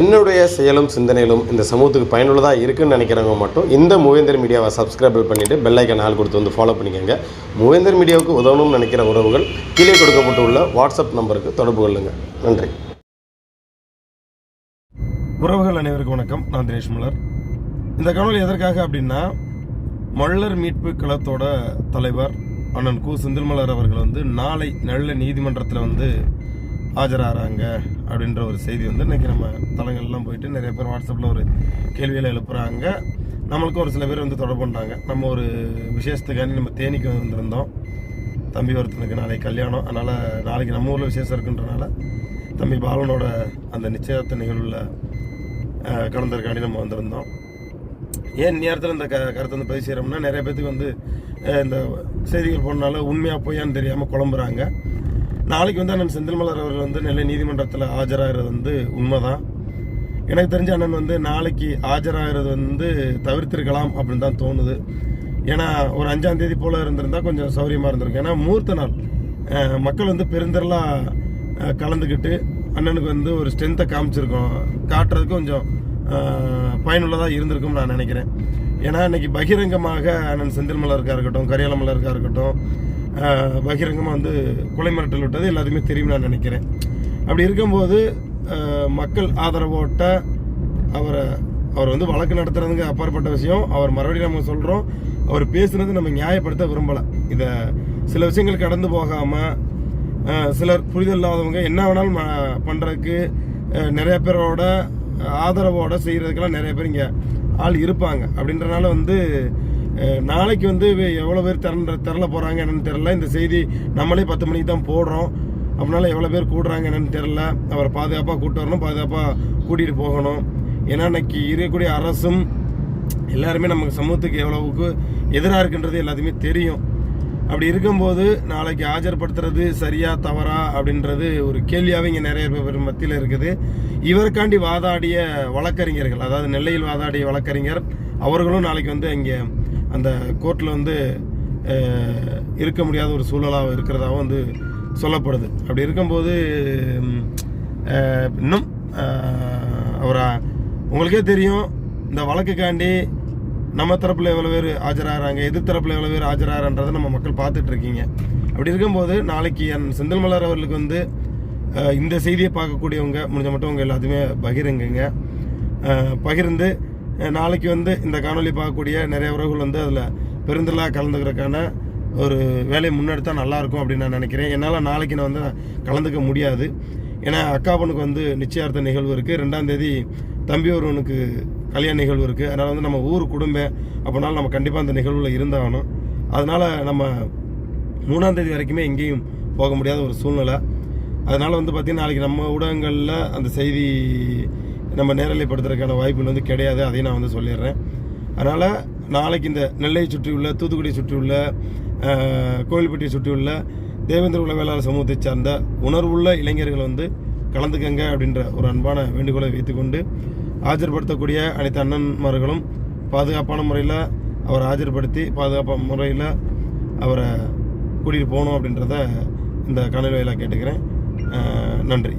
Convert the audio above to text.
என்னுடைய செயலும் சிந்தனையிலும் இந்த சமூகத்துக்கு பயனுள்ளதாக இருக்குன்னு நினைக்கிறவங்க மட்டும் இந்த மூவேந்தர் மீடியாவை சப்ஸ்கிரைப் பண்ணிவிட்டு பெல் ஐக்கான் ஆல் கொடுத்து வந்து ஃபாலோ பண்ணிக்கோங்க. மூவேந்தர் மீடியாவுக்கு உதவணும்னு நினைக்கிற உறவுகள் கீழே கொடுக்கப்பட்டுள்ள வாட்ஸ்அப் நம்பருக்கு தொடர்பு கொள்ளுங்கள். நன்றி. உறவுகள் அனைவருக்கும் வணக்கம். நான் தினேஷ் மலர். இந்த காணொலி எதற்காக அப்படின்னா, மல்லர் மீட்பு களத்தோட தலைவர் அண்ணன் கு செந்தில்மலர் அவர்கள் நாளை நல்ல நீதிமன்றத்தில் ஆஜராகிறாங்க அப்படின்ற ஒரு செய்தி இன்னைக்கு நம்ம தளங்கள்லாம் போயிட்டு நிறைய பேர் வாட்ஸ்அப்பில் ஒரு கேள்வியில் எழுப்புறாங்க. நம்மளுக்கும் ஒரு சில பேர் தொடர்பு பண்ணாங்க. நம்ம ஒரு விசேஷத்துக்காண்டி நம்ம தேனிக்கு வந்திருந்தோம். தம்பி ஒருத்தனுக்கு நாளைக்கு கல்யாணம், அதனால் நாளைக்கு நம்ம ஊரில் விசேஷம் இருக்குன்றனால தம்பி பாலனோட அந்த நிச்சயத்த நிகழ்வில் கலந்ததுக்காண்டி நம்ம வந்திருந்தோம். ஏன் நேரத்தில் இந்த கருத்தை பதிவு செய்கிறோம்னா, நிறைய பேருக்கு இந்த செய்திகள் போனால உண்மையாக பொய்யான்னு தெரியாமல் குழம்புறாங்க. நாளைக்கு அண்ணன் செந்தில்மலர் அவர்கள் நெல்லை நீதிமன்றத்தில் ஆஜராகிறது உண்மைதான். எனக்கு தெரிஞ்ச அண்ணன் நாளைக்கு ஆஜராகிறது தவிர்த்திருக்கலாம் அப்படின்னு தான் தோணுது. ஏன்னா ஒரு 5ஆம் தேதி போல் இருந்திருந்தால் கொஞ்சம் சௌரியமாக இருந்திருக்கும். ஏன்னா முகூர்த்த நாள் மக்கள் பெருந்திரளாக கலந்துக்கிட்டு அண்ணனுக்கு ஒரு ஸ்ட்ரென்த்தை காட்டுறதுக்கு கொஞ்சம் பயனுள்ளதாக இருந்திருக்கும்னு நான் நினைக்கிறேன். ஏன்னா இன்னைக்கு பகிரங்கமாக அண்ணன் செந்தில்மலருக்காக இருக்கட்டும், கரியாலமலருக்காக இருக்கட்டும், பகிரங்கமாக கொலை மிரட்டல் விட்டது எல்லாத்தையுமே தெரியும் நான் நினைக்கிறேன். அப்படி இருக்கும்போது மக்கள் ஆதரவோட்ட அவர் வழக்கு நடத்துறதுக்கு அப்பாற்பட்ட விஷயம். அவர் மறுபடியும் நம்ம சொல்கிறோம், அவர் பேசுனது நம்ம நியாயப்படுத்த விரும்பலை. இதை சில விஷயங்கள் கடந்து போகாமல் சிலர் புரிதல் இல்லாதவங்க என்ன வேணாலும் பண்ணுறதுக்கு நிறைய பேரோட ஆதரவோட செய்கிறதுக்கெல்லாம் நிறைய பேர் இங்கே ஆள் இருப்பாங்க. அப்படின்றனால நாளைக்கு எவ்வளோ பேர் திரள போகிறாங்க என்னன்னு தெரில. இந்த செய்தி நம்மளே 10 மணிக்கு தான் போடுறோம். அப்படினால எவ்வளோ பேர் கூடுறாங்க என்னன்னு தெரில. அவரை பாதுகாப்பாக கூப்பிட்டு வரணும், பாதுகாப்பாக கூட்டிகிட்டு போகணும். ஏன்னா இன்னைக்கு இருக்கக்கூடிய அரசும் எல்லாருமே நமக்கு சமூகத்துக்கு எவ்வளவுக்கு எதிராக இருக்குன்றது எல்லாத்தையுமே தெரியும். அப்படி இருக்கும்போது நாளைக்கு ஆஜர்படுத்துறது சரியா தவறா அப்படின்றது ஒரு கேள்வியாகவே இங்கே நிறைய பேர் மத்தியில் இருக்குது. இவருக்காண்டி வாதாடிய வழக்கறிஞர்கள், அதாவது நெல்லையில் வாதாடிய வழக்கறிஞர் அவர்களும் நாளைக்கு இங்கே அந்த கோர்ட்டில் இருக்க முடியாத ஒரு சூழலாக இருக்கிறதாகவும் சொல்லப்படுது. அப்படி இருக்கும்போது இன்னும் உங்களுக்கே தெரியும், இந்த வழக்குக்காண்டி நம்ம தரப்பில் எவ்வளோ பேர் ஆஜராகிறாங்க, எதிர் தரப்பில் எவ்வளோ பேர் ஆஜராகிறன்றதை நம்ம மக்கள் பார்த்துட்டு இருக்கீங்க. அப்படி இருக்கும்போது நாளைக்கு செந்தில்மலர் அவர்களுக்கு இந்த செய்தியை பார்க்கக்கூடியவங்க முடிஞ்ச மட்டும் உங்கள் எல்லாத்தையுமே பகிருங்க. பகிர்ந்து நாளைக்கு இந்த காணொலி பார்க்கக்கூடிய நிறைய உறவுகள் அதில் பெருந்திரளாக கலந்துக்கிறதுக்கான ஒரு வேலையை முன்னெடுத்தால் நல்லாயிருக்கும் அப்படின்னு நான் நினைக்கிறேன். என்னால் நாளைக்கு நான் கலந்துக்க முடியாது. ஏன்னா அக்கா பொண்ணுக்கு நிச்சயார்த்த நிகழ்வு இருக்குது. 2ஆம் தேதி தம்பி ஒருவனுக்கு கல்யாண நிகழ்வு இருக்குது. அதனால் நம்ம ஊர் குடும்பம் அப்படினாலும் நம்ம கண்டிப்பாக அந்த நிகழ்வில் இருந்தாகணும். அதனால் நம்ம 3ஆம் தேதி வரைக்குமே எங்கேயும் போக முடியாத ஒரு சூழ்நிலை. அதனால் பார்த்திங்கன்னா நாளைக்கு நம்ம ஊடகங்களில் அந்த செய்தி நம்ம நேரலைப்படுத்துறதுக்கான வாய்ப்புகள் கிடையாது. அதையும் நான் சொல்லிடுறேன். அதனால் நாளைக்கு இந்த நெல்லையை சுற்றியுள்ள, தூத்துக்குடியை சுற்றியுள்ள, கோவில்பட்டியை சுற்றியுள்ள தேவேந்திர உளவியலாளர் சமூகத்தை சார்ந்த உணர்வுள்ள இளைஞர்கள் கலந்துக்கங்க அப்படின்ற ஒரு அன்பான வேண்டுகோளை வைத்துக்கொண்டு, ஆஜர்படுத்தக்கூடிய அனைத்து அண்ணன்மார்களும் பாதுகாப்பான முறையில் அவரை ஆஜர்படுத்தி பாதுகாப்பான முறையில் அவரை கூட்டிகிட்டு போகணும் அப்படின்றத இந்த காணொலி வாயிலாக கேட்டுக்கிறேன். நன்றி.